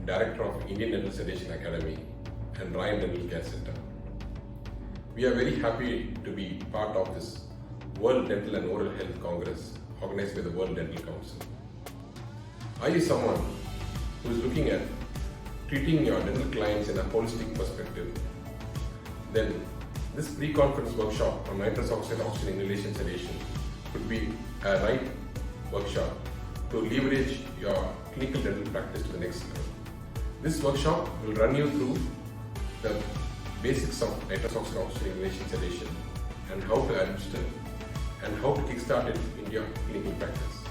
Director of Indian Dental Sedation Academy and Rayen Dental Care Center. We are very happy to be part of this World Dental and Oral Health Congress organized by the World Dental Council. Are you someone who is looking at treating your dental clients in a holistic perspective? Then this pre-conference workshop on Nitrous Oxide Inhalation Sedation could be a right workshop to leverage your clinical dental practice to the next level. This workshop will run you through the basics of Nitrous Oxide Inhalation Sedation and how to administer and how to kickstart it in your clinical practice.